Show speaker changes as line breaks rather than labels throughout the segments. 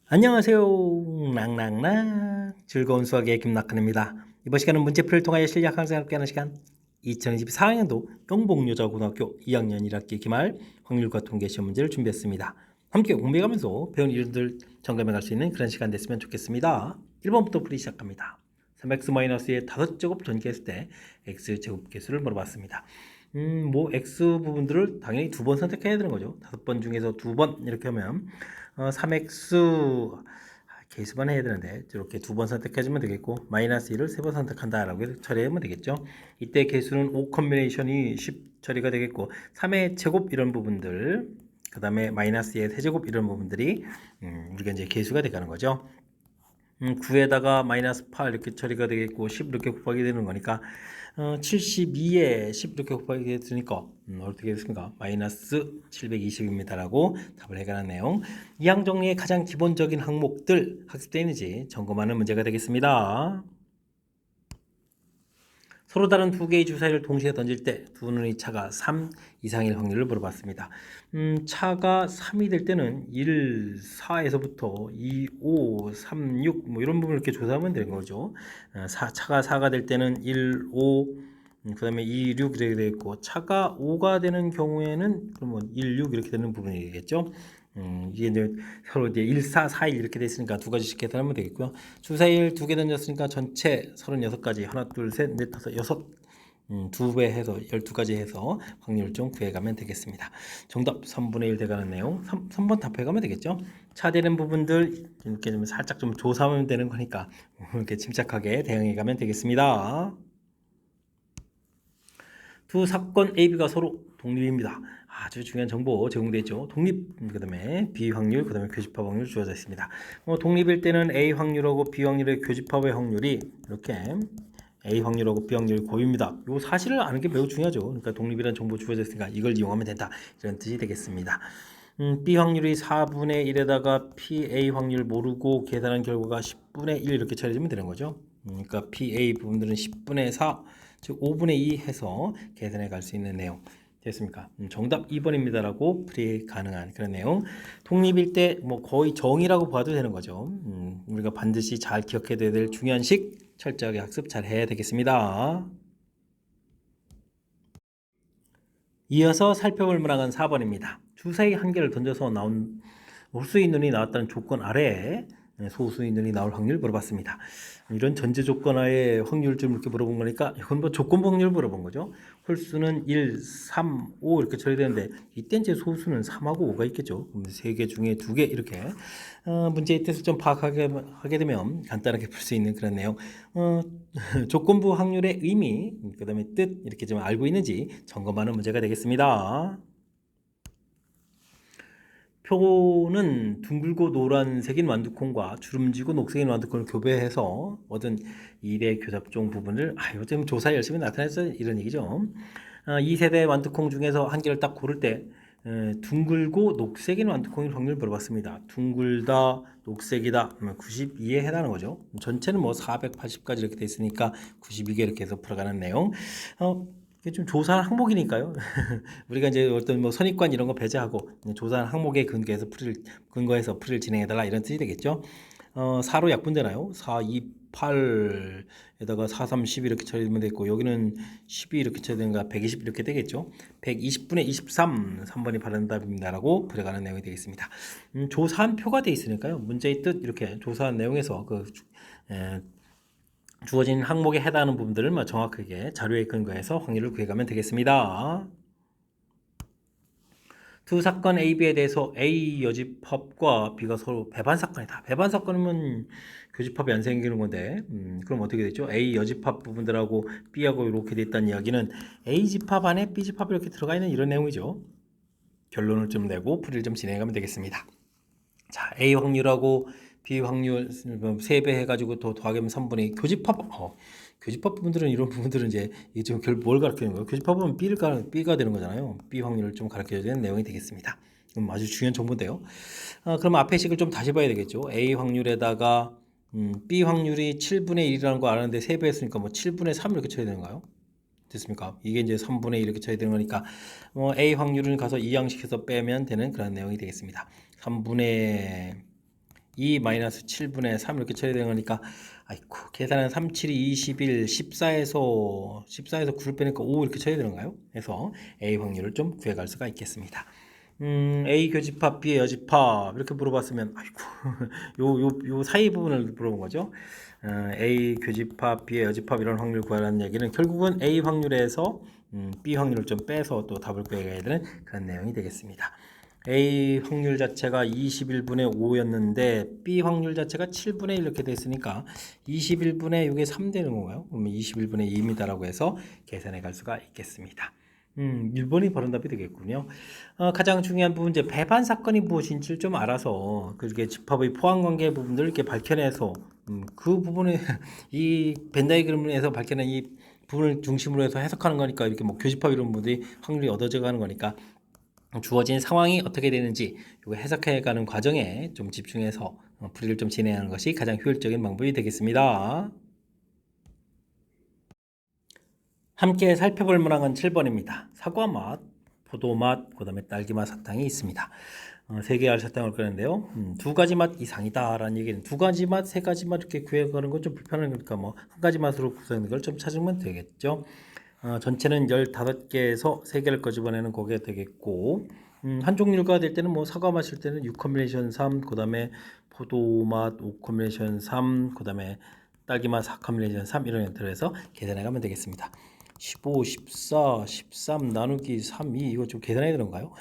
안녕하세요. 낭낭낭 즐거운 수학의 김낙헌입니다. 이번 시간은 문제풀이를 통하여 실력 향상을 함께하는 시간 2024학년도 영봉여자고등학교 2학년 1학기 기말 확률과 통계 시험 문제를 준비했습니다. 함께 공부해가면서 배운 이론들 점검해갈 수 있는 그런 시간 됐으면 좋겠습니다. 1번부터 풀이 시작합니다. 3x-의 5제곱 전개했을 때 x제곱 개수를 물어봤습니다. x 부분들을 당연히 두 번 선택해야 되는 거죠. 5번 중에서 2번 이렇게 하면 3x 개수만 해야 되는데 이렇게 두 번 선택해주면 되겠고 마이너스 1을 세 번 선택한다라고 처리하면 되겠죠. 이때 개수는 5 컨비네이션이 10 처리가 되겠고 3의 제곱 이런 부분들 그 다음에 마이너스의 세제곱 이런 부분들이 우리가 이제 개수가 돼가는 거죠. 9에다가 마이너스 8 이렇게 처리가 되겠고 10 이렇게 곱하게 되는 거니까 72에 10 이렇게 곱하게 됐으니까 어떻게 됐습니까? 마이너스 720입니다 라고 답을 해결한 내용. 이항 정리의 가장 기본적인 항목들 학습되어 있는지 점검하는 문제가 되겠습니다. 서로 다른 두 개의 주사위를 동시에 던질 때 두 눈의 차가 3 이상일 확률을 물어봤습니다. 차가 3이 될 때는 1, 4에서부터 2, 5, 3, 6 뭐 이런 부분을 이렇게 조사하면 되는 거죠. 차가 4가 될 때는 1, 5 그 다음에 2, 6 이렇게 되겠고 차가 5가 되는 경우에는 그러면 1, 6 이렇게 되는 부분이 되겠죠. 이게 이제 서로 이제 1, 4, 4, 1 이렇게 됐으니까 두 가지씩 계산하면 되겠고요. 주사위를 두 개 던졌으니까 전체 36가지 하나, 둘, 셋, 넷, 다섯, 여섯 두 배 해서 12가지 해서 확률을 좀 구해가면 되겠습니다. 정답 3분의 1 돼가는 내용 3번 답해가면 되겠죠. 차되는 부분들 이렇게 좀 살짝 좀 조사하면 되는 거니까 이렇게 침착하게 대응해가면 되겠습니다. 두 사건 A, B가 서로 독립입니다. 아주 중요한 정보 제공되어 있죠. 독립, 그 다음에 B 확률, 그 다음에 교집합 확률 주어져 있습니다. 독립일 때는 A 확률하고 B 확률의 교집합의 확률이 이렇게 A 확률하고 B 확률이 곱입니다. 이 사실을 아는 게 매우 중요하죠. 그러니까 독립이라는 정보 주어져 있으니까 이걸 이용하면 된다. 이런 뜻이 되겠습니다. B 확률이 4분의 1에다가 PA 확률 모르고 계산한 결과가 10분의 1 이렇게 처리되면 되는 거죠. 그러니까 PA 부분들은 10분의 4, 즉 5분의 2 해서 계산해 갈 수 있는 내용 됐습니까? 정답 2번입니다라고 풀이 가능한 그런 내용. 독립일 때 뭐 거의 정이라고 봐도 되는 거죠. 우리가 반드시 잘 기억해야 될 중요한 식 철저하게 학습 잘 해야 되겠습니다. 이어서 살펴볼 문항은 4번입니다. 주사위 한 개를 던져서 나온 홀수의 눈이 나왔다는 조건 아래에 소수의 눈이 나올 확률 물어봤습니다. 이런 전제 조건 하에 확률 좀 이렇게 물어본 거니까 이건 뭐 조건부 확률 물어본 거죠. 홀수는 1, 3, 5 이렇게 처리되는데 이때 이제 소수는 3하고 5가 있겠죠. 그럼 3개 중에 2개 이렇게 문제의 뜻을 좀 파악하게 되면 간단하게 풀 수 있는 그런 내용. 조건부 확률의 의미, 그 다음에 뜻 이렇게 좀 알고 있는지 점검하는 문제가 되겠습니다. 표는 둥글고 노란색인 완두콩과 주름지고 녹색인 완두콩을 교배해서 얻은 2대 교잡종 부분을 요즘 조사 열심히 나타내서 이런 얘기죠. 2세대 완두콩 중에서 한 개를 딱 고를 때 둥글고 녹색인 완두콩일 확률을 물어봤습니다. 둥글다, 녹색이다, 92에 해당하는 거죠. 전체는 뭐 480까지 이렇게 돼 있으니까 92개 이렇게 해서 풀어가는 내용. 이게 좀 조사한 항목이니까요. 우리가 이제 어떤 뭐 선입관 이런 거 배제하고 조사한 항목에 근거해서 풀이를 진행해달라 이런 뜻이 되겠죠. 4로 약분되나요? 4, 2, 8에다가 4, 3, 10 이렇게 처리되면 되고 여기는 12 이렇게 처리되는가 120 이렇게 되겠죠. 120분의 23 3번이 바른 답입니다라고 풀어가는 내용이 되겠습니다. 조사한 표가 돼 있으니까요. 문제의 뜻 이렇게 조사한 내용에서 주어진 항목에 해당하는 부분들을 정확하게 자료에 근거해서 확률을 구해가면 되겠습니다. 두 사건 A, B에 대해서 A 여집합과 B가 서로 배반 사건이다. 배반 사건이면 교집합이 안 생기는 건데 그럼 어떻게 되죠? A 여집합 부분들하고 B하고 이렇게 돼 있다는 이야기는 A 집합 안에 B 집합이 이렇게 들어가 있는 이런 내용이죠. 결론을 좀 내고 풀이를 좀 진행하면 되겠습니다. 자, A 확률하고 B 확률 3배 해가지고 더 더하면 3분의 2 교집합 교집합 부분들은 이런 부분들은 이제 이게 지금 뭘 가르치는 거예요? 교집합은 B가 되는 거잖아요. B 확률을 좀 가르쳐야 되는 내용이 되겠습니다. 그럼 아주 중요한 정보인데요. 그럼 앞에 식을 좀 다시 봐야 되겠죠. A 확률에다가 B 확률이 7분의 1이라는 거 알았는데 3배 했으니까 뭐 7분의 3 이렇게 쳐야 되는 거예요. 됐습니까? 이게 이제 3분의 1 이렇게 쳐야 되는 거니까 A 확률은 가서 이항식해서 빼면 되는 그런 내용이 되겠습니다. 3분의 2-7분의 3 이렇게 처리되는 거니까 아이고 계산은 3, 7이 21, 14에서 9를 빼니까 5 이렇게 처리되는가요? 그래서 A 확률을 좀 구해갈 수가 있겠습니다. A 교집합, B의 여집합 이렇게 물어봤으면 아이고 요 사이 부분을 물어본 거죠. A 교집합, B의 여집합 이런 확률 구하라는 얘기는 결국은 A 확률에서 B 확률을 좀 빼서 또 답을 구해가야 되는 그런 내용이 되겠습니다. A 확률 자체가 21분의 5였는데 B 확률 자체가 7분의 1 이렇게 됐으니까 21분의 6에 3 되는 건가요? 그러면 21분의 2입니다라고 해서 계산해 갈 수가 있겠습니다. 1번이 바른 답이 되겠군요. 가장 중요한 부분 이제 배반 사건이 무엇인지를 좀 알아서 그게 집합의 포함 관계 부분들을 이렇게 밝혀내서 그 부분에 이 벤 다이그램에서 밝혀낸 이 부분을 중심으로 해서 해석하는 거니까 이렇게 뭐 교집합 이런 부분들이 확률이 얻어져 가는 거니까 주어진 상황이 어떻게 되는지 이거 해석해가는 과정에 좀 집중해서 풀이를 좀 진행하는 것이 가장 효율적인 방법이 되겠습니다. 함께 살펴볼 만한 건 7번입니다. 사과 맛, 포도 맛, 그 다음에 딸기 맛 사탕이 있습니다. 3개의 알사탕을 끄는데요. 2가지 맛 이상이다 라는 얘기는 2가지 맛, 3가지 맛 이렇게 구해가는 건 좀 불편하니까 뭐 1가지 맛으로 구성된 걸 좀 찾으면 되겠죠. 전체는 15개에서 3개를 꺼집어내는 거게 되겠고 한 종류가 될 때는 뭐 사과 마실 때는 6 컴비네이션 3, 그 다음에 포도 맛 5 컴비네이션 3, 그 다음에 딸기 맛 4 컴비네이션 3 이런 형태로 해서 계산해 가면 되겠습니다. 15, 14, 13 나누기 3, 2 이거 좀 계산해야 되는가요?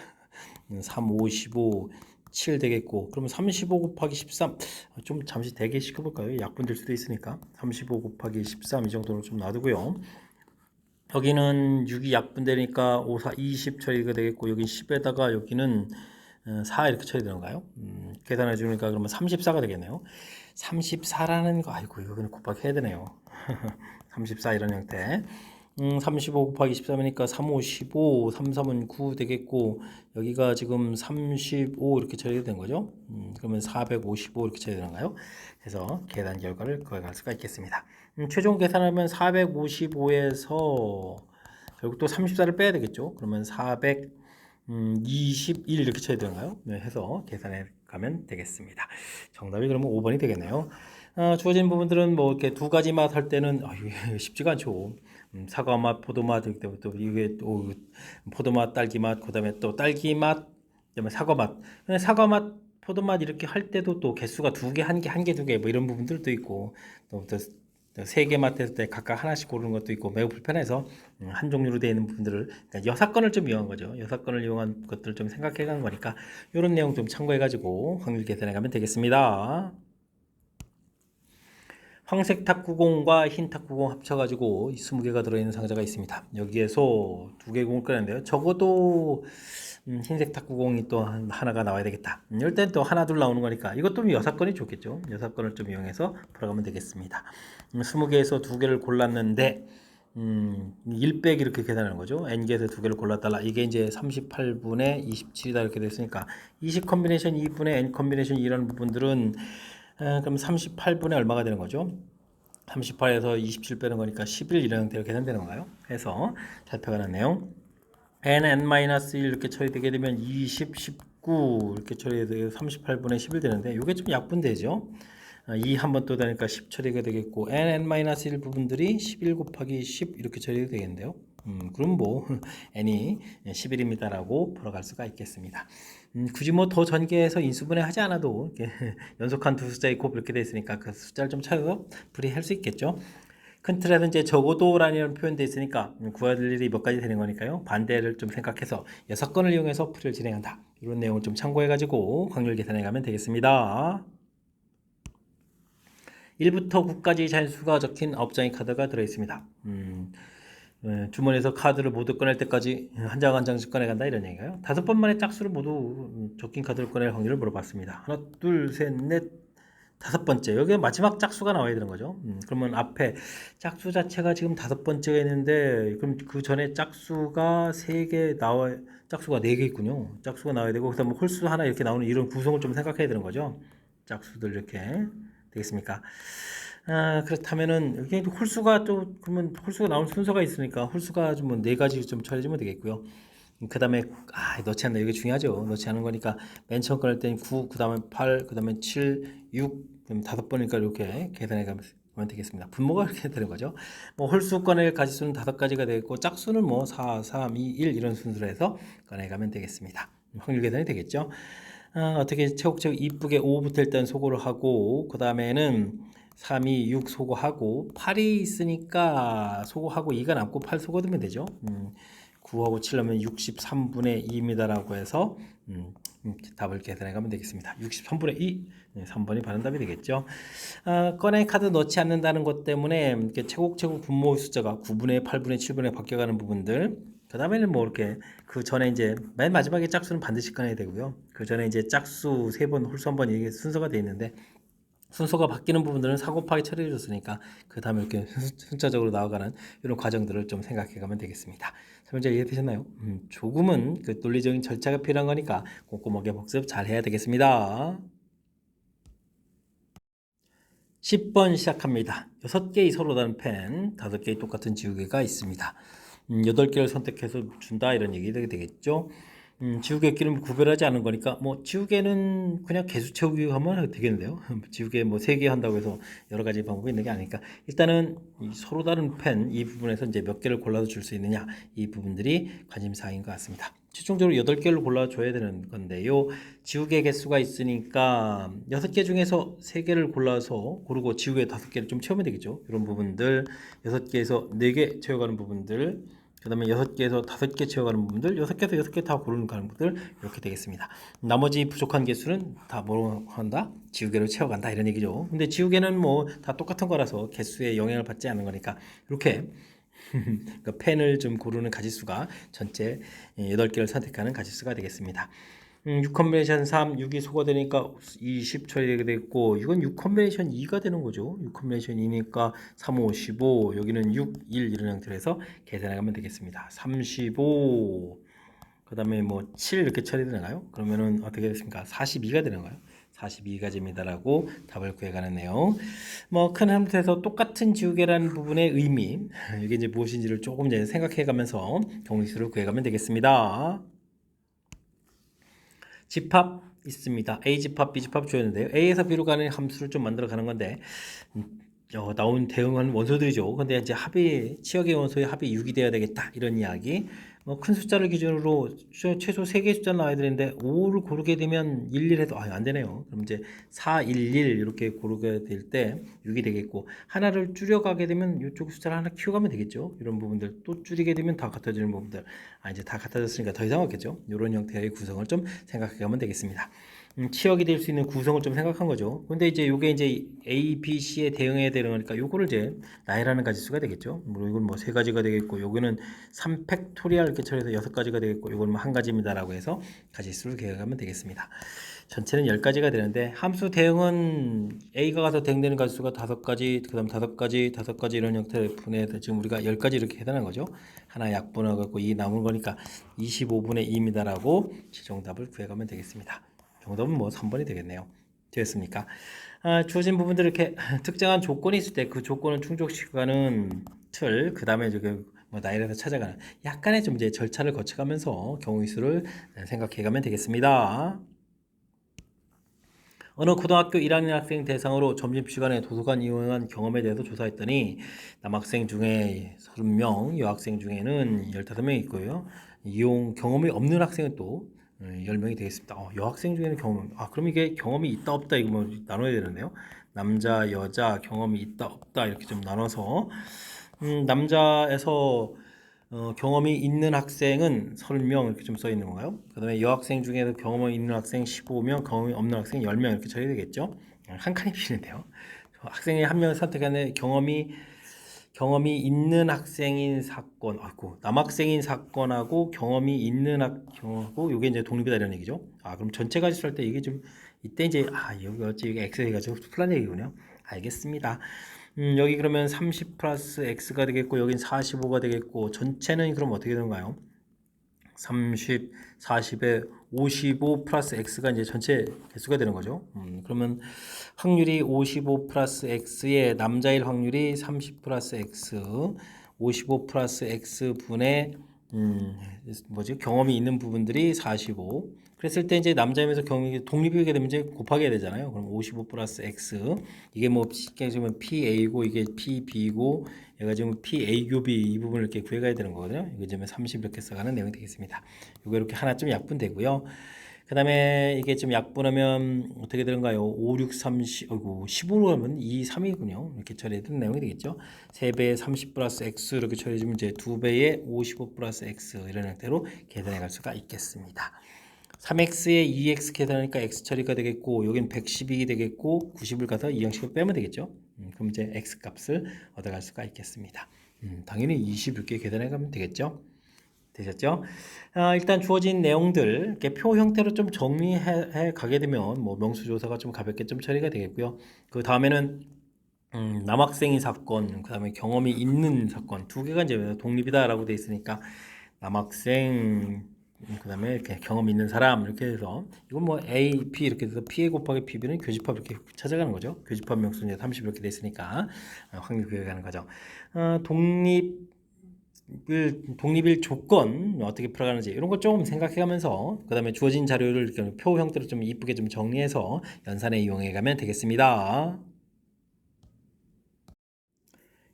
3, 5, 15, 7 되겠고 그러면 35 곱하기 13 좀 잠시 대개 시켜볼까요? 약분 될 수도 있으니까 35 곱하기 13 이 정도로 좀 놔두고요. 여기는 6이 약분되니까 5, 4, 20 처리가 되겠고 여기 10에다가 여기는 4 이렇게 처리되는가요? 계산해 주니까 그러면 34가 되겠네요. 34라는 거 아이고 이거는 곱하기 해야 되네요. 34 이런 형태. 35 곱하기 13이니까 3, 5, 15, 3, 3은 9 되겠고 여기가 지금 35 이렇게 처리된 거죠. 그러면 455 이렇게 처리되는가요? 그래서 계산 결과를 구해갈 수가 있겠습니다. 최종 계산하면 455에서 결국 또 34를 빼야 되겠죠. 그러면 421 이렇게 쳐야 되나요? 네, 해서 계산해 가면 되겠습니다. 정답이 그러면 5번이 되겠네요. 주어진 부분들은 뭐 이렇게 2가지 맛 할 때는 쉽지가 않죠. 사과 맛, 포도 맛 또 이게 또 포도 맛, 딸기 맛, 그다음에 또 딸기 맛, 그다음에 사과 맛. 사과 맛, 포도 맛 이렇게 할 때도 또 개수가 2개, 1개, 1개, 2개 뭐 이런 부분들도 있고 또 3개 맛 했을 때 각각 하나씩 고르는 것도 있고 매우 불편해서 한 종류로 되어 있는 부분들을 그러니까 여사건을 좀 이용한 거죠. 여사건을 이용한 것들을 좀 생각해 간 거니까 이런 내용 좀 참고해 가지고 확률 계산해 가면 되겠습니다. 황색 탁구공과 흰 탁구공 합쳐가지고 20개가 들어있는 상자가 있습니다. 여기에서 2개 공을 꺼냈는데요. 적어도 흰색 탁구공이 또 하나가 나와야 되겠다. 이럴 땐 또 하나 둘 나오는 거니까 이것도 여사건이 좋겠죠. 여사건을 좀 이용해서 풀어가면 되겠습니다. 20개에서 2개를 골랐는데 1빼기 이렇게 계산하는 거죠. n개에서 2개를 골랐달라. 이게 이제 38분의 27이다 이렇게 됐으니까 20 컴비네이션 2분의 n 컴비네이션 2라는 부분들은 그럼 38분의 얼마가 되는 거죠? 38에서 27 빼는 거니까 11 이런 형태로 계산되는 건가요? 해서 살펴가는 내용 n-1 이렇게 처리되게 되면 20, 19 이렇게 처리되고 38분의 11 되는데 이게 좀 약분되죠? 2 한 번 또 되니까 10 처리가 되겠고 n-1 부분들이 11 곱하기 10 이렇게 처리가 되겠는데요. 그럼 뭐 n이 11입니다 라고 풀어갈 수가 있겠습니다. 굳이 뭐 더 전개해서 인수분해 하지 않아도 이렇게 연속한 두 숫자의 곱 이렇게 돼 있으니까 그 숫자를 좀 찾아서 풀이할 수 있겠죠. 큰 틀에서 이제 적어도라는 표현돼 있으니까 구할 일이 몇 가지 되는 거니까요. 반대를 좀 생각해서 6건을 이용해서 풀이를 진행한다. 이런 내용을 좀 참고해 가지고 확률 계산해 가면 되겠습니다. 1부터 9까지 잔수가 적힌 9장의 카드가 들어있습니다. 주머니에서 카드를 모두 꺼낼 때까지 한 장 한 장씩 꺼내간다 이런 얘기가요. 5번 만에 짝수를 모두 적힌 카드를 꺼낼 확률을 물어봤습니다. 하나, 둘, 셋, 넷, 5번째. 여기 마지막 짝수가 나와야 되는 거죠. 그러면 앞에 짝수 자체가 지금 5번째가 있는데 그럼 그 전에 짝수가 3개 나와 짝수가 4개 있군요. 짝수가 나와야 되고 그다음 홀수 하나 이렇게 나오는 이런 구성을 좀 생각해야 되는 거죠. 짝수들 이렇게 되겠습니까? 그렇다면은 여기 홀수가 또 그러면 홀수가 나올 순서가 있으니까 홀수가 좀 뭐 4가지 좀 찾아주면 되겠고요. 그 다음에 넣지 않는다. 이게 중요하죠. 넣지 않은 거니까 맨 처음 꺼낼 때는 9, 그 다음에 8, 그 다음에 7, 6, 그럼 5번이니까 이렇게 계산해 가면 되겠습니다. 분모가 이렇게 되는 거죠. 뭐 홀수 꺼낼 가지수는 5가지가 되겠고 짝수는 뭐 4, 3, 2, 1 이런 순서로 해서 꺼내가면 되겠습니다. 확률 계산이 되겠죠. 어떻게 차곡차곡 이쁘게 5부터 일단 소거를 하고 그 다음에는 3, 2, 6 소거하고 8이 있으니까 소거하고 2가 남고 8 소거되면 되죠. 9하고 7하면 63분의 2입니다라고 해서 답을 계산해 가면 되겠습니다. 63분의 2, 3번이 바른 답이 되겠죠. 꺼내 카드 넣지 않는다는 것 때문에 이렇게 차곡차곡 분모 숫자가 9분의 8분의 7분의 바뀌어가는 부분들, 그 다음에는 뭐 이렇게 그 전에 이제 맨 마지막에 짝수는 반드시 꺼내야 되고요. 그 전에 이제 짝수 3번, 홀수 1번 이게 순서가 되어 있는데 순서가 바뀌는 부분들은 4 곱하기 처리해 줬으니까 그 다음에 이렇게 순차적으로 나아가는 이런 과정들을 좀 생각해 가면 되겠습니다. 설명 이해되셨나요? 조금은 그 논리적인 절차가 필요한 거니까 꼼꼼하게 복습 잘 해야 되겠습니다. 10번 시작합니다. 6개의 서로 다른 펜, 5개의 똑같은 지우개가 있습니다. 8개를 선택해서 준다 이런 얘기가 되겠죠. 지우개 끼는 구별하지 않은 거니까 뭐 지우개는 그냥 개수 채우기 하면 되겠는데요. 지우개 뭐 3개 한다고 해서 여러 가지 방법이 있는 게 아니니까 일단은 서로 다른 펜 이 부분에서 이제 몇 개를 골라서 줄 수 있느냐 이 부분들이 관심사인 것 같습니다. 최종적으로 8개를 골라줘야 되는 건데요. 지우개 개수가 있으니까 6개 중에서 3개를 골라서 고르고 지우개 5개를 좀 채우면 되겠죠. 이런 부분들 6개에서 4개 채워가는 부분들, 그 다음에 6개에서 5개 채워가는 부분들, 6개에서 6개 다 고르는 부분들 이렇게 되겠습니다. 나머지 부족한 개수는 다 뭐로 한다? 지우개로 채워간다 이런 얘기죠. 근데 지우개는 뭐 다 똑같은 거라서 개수에 영향을 받지 않는 거니까 이렇게 그러니까 펜을 좀 고르는 가지수가 전체 8개를 선택하는 가지수가 되겠습니다. 6 컨비네이션 3, 6이 소거되니까 20 처리되게 됐고 이건 6 컨비네이션 2가 되는 거죠. 6 컨비네이션 2니까 3, 5, 15 여기는 6, 1 이런 형태로 계산해 가면 되겠습니다. 35 그 다음에 뭐 7 이렇게 처리되나요? 그러면은 어떻게 됐습니까? 42가 되는 거예요. 42가지입니다라고 답을 구해가는 내용. 뭐 큰 흐름에서 똑같은 지우개라는 부분의 의미 이게 이제 무엇인지를 조금 이제 생각해가면서 경우수를 구해가면 되겠습니다. 집합 있습니다. A 집합, B 집합 주었는데요. A에서 B로 가는 함수를 좀 만들어 가는 건데 나온 대응은 원소들이죠. 근데 이제 합이 치역의 원소의 합이 6이 돼야 되겠다 이런 이야기. 뭐 큰 숫자를 기준으로 최소 3개의 숫자 나와야 되는데 5를 고르게 되면 11 해도 안 되네요. 그럼 이제 4, 1, 1 이렇게 고르게 될 때 6이 되겠고 하나를 줄여가게 되면 이쪽 숫자를 하나 키워가면 되겠죠. 이런 부분들 또 줄이게 되면 다 같아지는 부분들 이제 다 같아졌으니까 더 이상 없겠죠. 이런 형태의 구성을 좀 생각해 가면 되겠습니다. 치역이 될 수 있는 구성을 좀 생각한 거죠. 근데 이제 요게 이제 A, B, C에 대응해야 되는 거니까 요거를 이제 나열하는 가지수가 되겠죠. 뭐 이건 뭐 3가지가 되겠고 요거는 3팩토리얼 이렇게 처리해서 6가지가 되겠고 요건 뭐 1가지입니다라고 해서 가지수를 계획하면 되겠습니다. 전체는 10가지가 되는데 함수 대응은 A가 가서 대응되는 가지수가 5가지, 그 다음 5가지, 5가지 이런 형태를 분해해서 지금 우리가 10가지 이렇게 해당하는 거죠. 하나 약분하고 2 남은 거니까 25분의 2입니다라고 최종답을 구해가면 되겠습니다. 정답은 뭐 3번이 되겠네요. 되었습니까? 주어진 부분들 이렇게 특정한 조건이 있을 때 그 조건을 충족시켜가는 틀, 그 다음에 뭐 나열해서 찾아가는 약간의 좀 이제 절차를 거쳐가면서 경우의 수를 생각해가면 되겠습니다. 어느 고등학교 1학년 학생 대상으로 점심시간에 도서관 이용한 경험에 대해서 조사했더니 남학생 중에 30명, 여학생 중에는 15명 있고요. 이용 경험이 없는 학생은 또 10명이 되겠습니다. 여학생 중에는 그럼 이게 경험이 있다 없다 이거 뭐 나눠야 되는데요. 남자, 여자 경험이 있다 없다 이렇게 좀 나눠서 남자에서 경험이 있는 학생은 30명 이렇게 좀 써 있는 건가요? 그 다음에 여학생 중에도 경험이 있는 학생 15명, 경험이 없는 학생 10명 이렇게 처리되겠죠? 한 칸이 비는데요. 학생이 한 명을 선택하는 경험이 있는 학생인 사건, 남학생인 사건하고 경험이 있는 경험하고 이게 이제 독립이다 이런 얘기죠. 그럼 전체 가지수 할 때 이게 좀 이때 이제 여기 어찌 이게 x 해가지고 플란 얘기군요. 알겠습니다. 여기 그러면 30 플러스 x가 되겠고 여긴 45가 되겠고 전체는 그럼 어떻게 되는가요? 30, 40에 55 플러스 x가 이제 전체 개수가 되는 거죠. 그러면 확률이 55 플러스 x의 남자일 확률이 30 플러스 x, 55 플러스 x 분의 경험이 있는 부분들이 45. 그랬을 때 이제 남자임에서 경험이 독립이게 되면 이제 곱하기 해야 되잖아요. 그럼 55 플러스 X. 이게 뭐 쉽게 지금 PA고 이게 PB고 얘가 지금 PA 교비 이 부분을 이렇게 구해가야 되는 거거든요. 이거 지금 30 이렇게 써가는 내용이 되겠습니다. 이거 이렇게 하나쯤 약분되고요. 그 다음에 이게 좀 약분하면 어떻게 되는가요? 5, 6, 30, 어이구, 15로 하면 2, 3이군요. 이렇게 처리해두는 내용이 되겠죠. 3배에 30 플러스 X 이렇게 처리해주면 이제 2배에 55 플러스 X 이런 형태로 계산해 갈 수가 있겠습니다. 3x에 2x 계산하니까 x 처리가 되겠고 여긴 112이 되겠고 90을 가서 이 형식을 빼면 되겠죠. 그럼 이제 x 값을 얻어갈 수가 있겠습니다. 당연히 20 이렇게 계산해 가면 되겠죠. 되셨죠? 일단 주어진 내용들 이렇게 표 형태로 좀 정리해 가게 되면 뭐 명수조사가 좀 가볍게 좀 처리가 되겠고요. 그 다음에는 남학생이 사건, 그 다음에 경험이 있는 사건 두 개가 이제 독립이다라고 돼 있으니까 남학생, 그 다음에 이렇게 경험 있는 사람 이렇게 해서 이건 뭐 A, B 이렇게 해서 P에 곱하기 PB는 교집합 이렇게 찾아가는 거죠. 교집합 명수 이제 30 이렇게 돼 있으니까 확률 구해가는 거죠. 독립일 조건 어떻게 풀어가는지 이런 거 좀 생각해가면서 그 다음에 주어진 자료를 이렇게 표 형태로 좀 이쁘게 좀 정리해서 연산에 이용해가면 되겠습니다.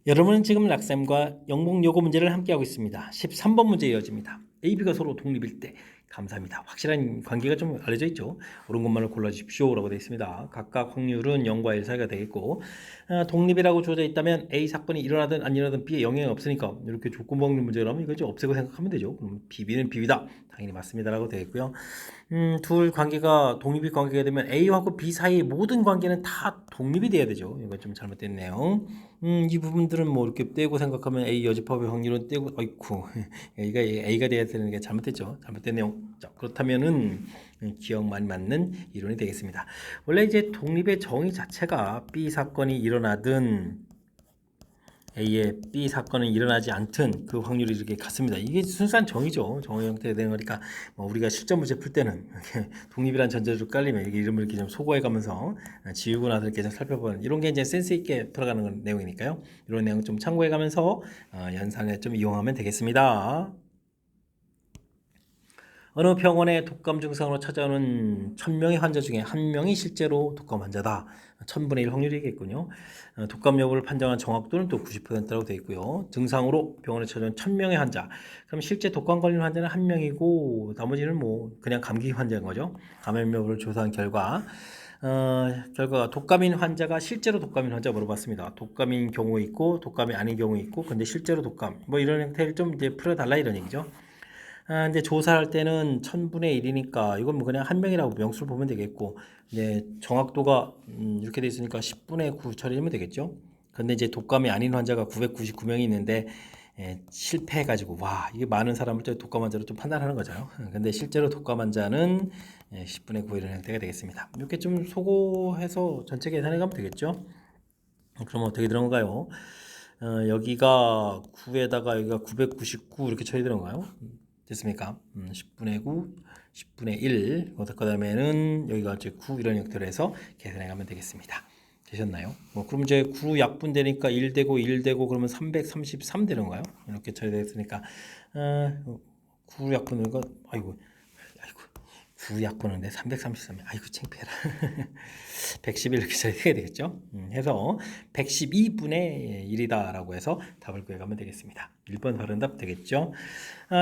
여러분은 지금 락쌤과 영목 요거 문제를 함께하고 있습니다. 13번 문제 이어집니다. A, B가 서로 독립일 때 감사합니다. 확실한 관계가 좀 알려져 있죠. 옳은 것만을 골라주십시오 라고 되어 있습니다. 각각 확률은 0과 1 사이가 되겠고 독립이라고 주어져 있다면 A 사건이 일어나든 안 일어나든 B에 영향이 없으니까 이렇게 조건부 확률 문제라면 이거 좀 없애고 생각하면 되죠. 그럼 B는 B다. 당연히 맞습니다 라고 되어 있고요. 둘 관계가 독립이 관계가 되면 A하고 B 사이의 모든 관계는 다 독립이 돼야 되죠. 이거 좀 잘못됐네요. 이 부분들은 뭐 이렇게 떼고 생각하면 A 여집합의 확률은 떼고, 아이쿠, A가 돼야 되는 게 잘못됐죠. 잘못된 내용. 자, 그렇다면은 기억 많이 맞는 이론이 되겠습니다. 원래 이제 독립의 정의 자체가 B 사건이 일어나든 A의 B 사건은 일어나지 않든 그 확률이 이렇게 같습니다. 이게 순수한 정의죠. 정의 형태가 되는 거니까 뭐 우리가 실전 문제 풀 때는 이렇게 독립이란 전제로 깔리면 이게 이름을 이렇게 좀 소거해가면서 지우고 나서 이렇게 좀 살펴보는 이런 게 이제 센스 있게 풀어가는 내용이니까요. 이런 내용 좀 참고해가면서 연산에 좀 이용하면 되겠습니다. 어느 병원의 독감 증상으로 찾아오는 1000명의 환자 중에 한 명이 실제로 독감 환자다. 1000분의 1 확률이겠군요. 독감 여부를 판정한 정확도는 또 90%라고 되어 있고요. 증상으로 병원에 찾아온 1000명의 환자. 그럼 실제 독감 걸린 환자는 한 명이고 나머지는 뭐 그냥 감기 환자인 거죠. 감염 여부를 조사한 결과가 독감인 환자가 실제로 독감인 환자 물어봤습니다. 독감인 경우 있고 독감이 아닌 경우 있고 근데 실제로 독감 뭐 이런 형태를 좀 이제 풀어달라 이런 얘기죠. 근데 조사할 때는 1000분의 1이니까 이건 뭐 그냥 한 명이라고 명수를 보면 되겠고 이제 정확도가 이렇게 돼 있으니까 10분의 9 처리하면 되겠죠. 근데 이제 독감이 아닌 환자가 999명이 있는데 실패해가지고 와 이게 많은 사람을 독감 환자로 좀 판단하는 거죠. 근데 실제로 독감 환자는 10분의 9 이런 형태가 되겠습니다. 이렇게 좀 소거해서 전체 계산해 가면 되겠죠. 그럼 어떻게 되는가요? 여기가 9에다가 여기가 999 이렇게 처리되는 건가요? 됐습니까? 10분의 9, 10분의 1, 그 다음에는 여기가 이제 9 이런 형태로 해서 계산해 가면 되겠습니다. 되셨나요? 그럼 이제 9 약분되니까 1 되고 1 되고 그러면 333 되는 거예요? 이렇게 처리됐으니까 9 약분은 거 아이고 9 약분인데 333 아이고 창피해라 111 이렇게 처리해야 되겠죠. 해서 112분의 1이다 라고 해서 답을 구해가면 되겠습니다. 1번 바른 답 되겠죠.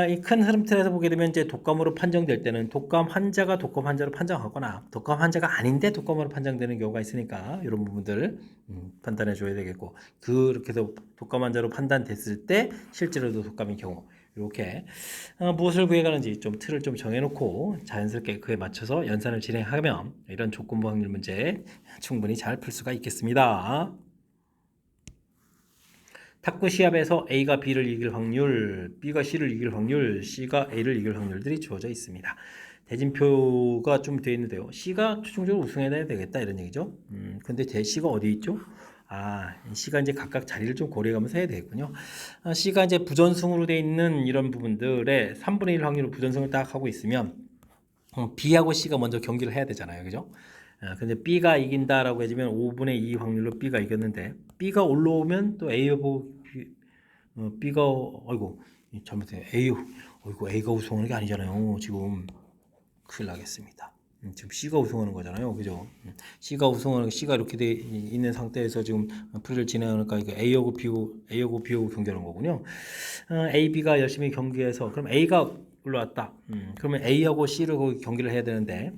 이 큰 흐름 틀에서 보게 되면 이제 독감으로 판정될 때는 독감 환자가 독감 환자로 판정하거나 독감 환자가 아닌데 독감으로 판정되는 경우가 있으니까 이런 부분들 판단해 줘야 되겠고 그렇게 해서 독감 환자로 판단됐을 때 실제로도 독감인 경우 이렇게 무엇을 구해가는지 좀 틀을 좀 정해놓고 자연스럽게 그에 맞춰서 연산을 진행하면 이런 조건부 확률 문제 충분히 잘 풀 수가 있겠습니다. 탁구 시합에서 A가 B를 이길 확률, B가 C를 이길 확률, C가 A를 이길 확률들이 주어져 있습니다. 대진표가 좀 되어 있는데요. C가 최종적으로 우승해야 되겠다 이런 얘기죠. 근데 C가 어디 있죠? C가 이제 각각 자리를 좀 고려해가면서 해야 되겠군요. C가 이제 부전승으로 되어 있는 이런 부분들에 3분의 1 확률로 부전승을 딱 하고 있으면 B하고 C가 먼저 경기를 해야 되잖아요. 그죠? 근데 B가 이긴다라고 해주면 5분의 2 확률로 B가 이겼는데 B가 올라오면 또 A하고 B가 아이고 잘못해요. A요. 이거 A가 우승하는 게 아니잖아요. 지금 큰일 나겠습니다. 지금 C가 우승하는 거잖아요. 그죠? C가 우승하는 C가 이렇게 돼 있는 상태에서 지금 풀이를 진행하니까 이거 A하고 B하고 경기하는 거군요. A, B가 열심히 경기해서 그럼 A가 올라왔다. 그러면 A하고 C를 거기 경기를 해야 되는데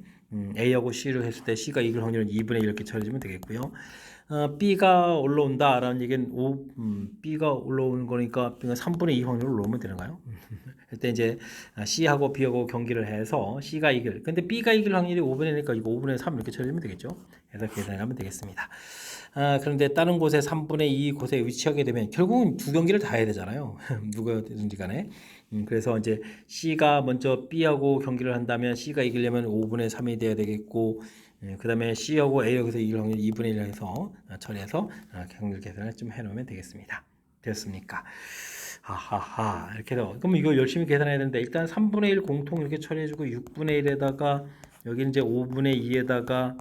A하고 C를 했을 때 C가 이길 확률은 2분의 1 이렇게 처리해주면 되겠고요. B가 올라온다라는 얘기는 B가 올라오는 거니까 B가 3분의 2 확률로 올라오면 되는가요? 그때 이제 C하고 B하고 경기를 해서 C가 이길. 근데 B가 이길 확률이 5분의 1이니까 이거 5분의 3 이렇게 처리하면 되겠죠. 그래서 계산하면 되겠습니다. 그런데 다른 곳에 3분의 2 곳에 위치하게 되면 결국은 두 경기를 다 해야 되잖아요. 누가든지 간에. 그래서 이제 C가 먼저 B하고 경기를 한다면 C가 이기려면 5분의 3이 돼야 되겠고 그 다음에 C하고 A 여기서 이길 확률 2분의 1 해서 처리해서 확률 계산을 좀 해놓으면 되겠습니다. 됐습니까? 하하하 이렇게 해서 그럼 이거 열심히 계산해야 되는데 일단 3분의 1 공통 이렇게 처리해주고 6분의 1에다가 여기 이제 5분의 2에다가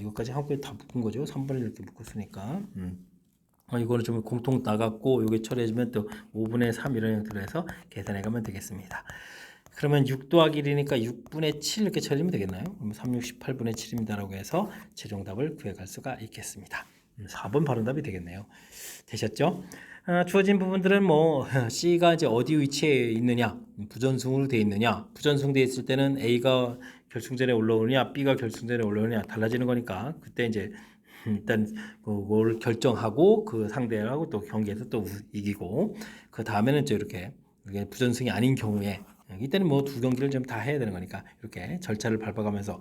이거까지 한꺼번에 다 묶은 거죠. 3분의 1 이렇게 묶었으니까 이거는 좀 공통 나갔고 여기 처리해주면 또 5분의 3 이런 형태로 해서 계산해 가면 되겠습니다. 그러면 6 더하기 1이니까 6분의 7 이렇게 처리하면 되겠나요? 그럼 3, 6, 18분의 7입니다 라고 해서 최종 답을 구해갈 수가 있겠습니다. 4번 바른 답이 되겠네요. 되셨죠? 주어진 부분들은 뭐 C가 이제 어디 위치에 있느냐, 부전승으로 되어 있느냐, 부전승 되어 있을 때는 A가 결승전에 올라오느냐, B가 결승전에 올라오느냐 달라지는 거니까 그때 이제 일단 그걸 결정하고 그 상대하고 또 경기에서 또 이기고 그 다음에는 이제 이렇게 부전승이 아닌 경우에 이때는 뭐 두 경기를 좀 다 해야 되는 거니까 이렇게 절차를 밟아가면서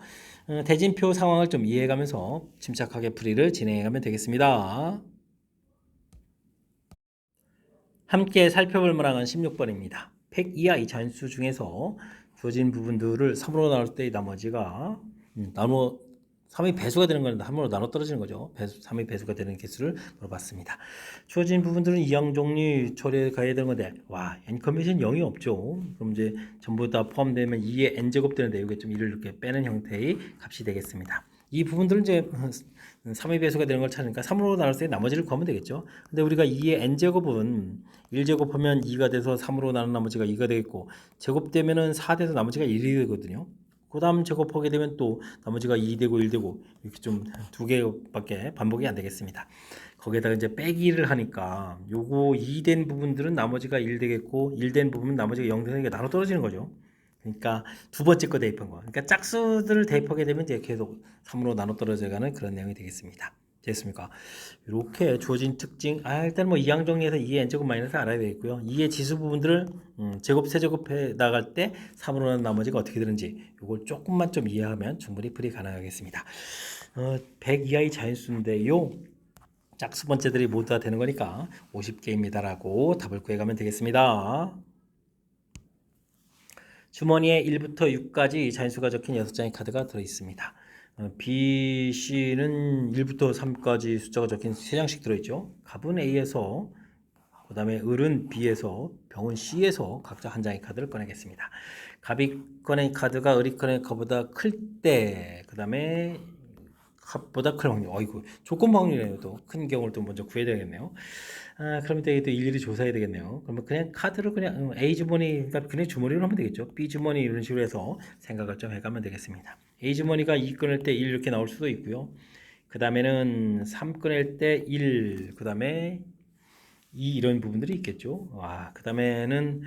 대진표 상황을 좀 이해해가면서 침착하게 풀이를 진행해가면 되겠습니다. 함께 살펴볼 문항은 16번입니다. 100 이하의 잔수 중에서 주어진 부분들을 3으로 나눌 때 나머지가 3의 배수가 되는 건 3으로 나눠 떨어지는 거죠. 3의 배수가 되는 개수를 물어봤습니다. 주어진 부분들은 이항 종류 처리에 가야 되는 건데 n 컨벤션 0이 없죠. 그럼 이제 전부 다 포함되면 2의 n제곱 되는데 이게 좀 1을 이렇게 빼는 형태의 값이 되겠습니다. 이 부분들은 이제 3의 배수가 되는 걸 찾으니까 3으로 나눌 때 나머지를 구하면 되겠죠. 근데 우리가 2의 n제곱은 1제곱하면 2가 돼서 3으로 나눈 나머지가 2가 되겠고 제곱되면은 4 돼서 나머지가 1이 되거든요. 그 다음 제곱하게 되면 또 나머지가 2 되고 1 되고 이렇게 좀 두 개밖에 반복이 안 되겠습니다. 거기에다가 이제 빼기를 하니까 요거 2 된 부분들은 나머지가 1 되겠고 1 된 부분은 나머지가 0 되는 게 나눠 떨어지는 거죠. 그러니까 두 번째 거 대입한 거. 그러니까 짝수들을 대입하게 되면 이제 계속 3으로 나눠 떨어져가는 그런 내용이 되겠습니다. 됐습니까? 이렇게 주어진 특징. 일단 뭐 이항 정리해서 2의 n제곱 마이너스 알아야 되겠고요. 2의 지수 부분들을 제곱 세제곱해 나갈 때 3으로 나눈 나머지가 어떻게 되는지 이걸 조금만 좀 이해하면 충분히 풀이 가능하겠습니다. 100 이하의 자연수인데요. 짝수 번째들이 모두 다 되는 거니까 50개입니다라고 답을 구해가면 되겠습니다. 주머니에 1부터 6까지 자연수가 적힌 6장의 카드가 들어있습니다. B, C는 1부터 3까지 숫자가 적힌 3장씩 들어있죠. 갑은 A에서, 그 다음에 을은 B에서, 병은 C에서 각자 한 장의 카드를 꺼내겠습니다. 갑이 꺼낸 카드가 을이 꺼낸 카드보다 클 때, 그 다음에 합보다 큰 확률. 이거 조건 확률이네요. 또 큰 경우를 또 먼저 구해야 되겠네요. 그러면 또 일일이 조사해야 되겠네요. 그러면 그냥 카드를 그냥 A 주머니, 그러니까 그냥 주머니로 하면 되겠죠. B 주머니 이런 식으로 해서 생각을 좀 해가면 되겠습니다. A 주머니가 2 꺼낼 때 1 이렇게 나올 수도 있고요. 그 다음에는 3 꺼낼 때 1, 그 다음에 2 이런 부분들이 있겠죠. 그 다음에는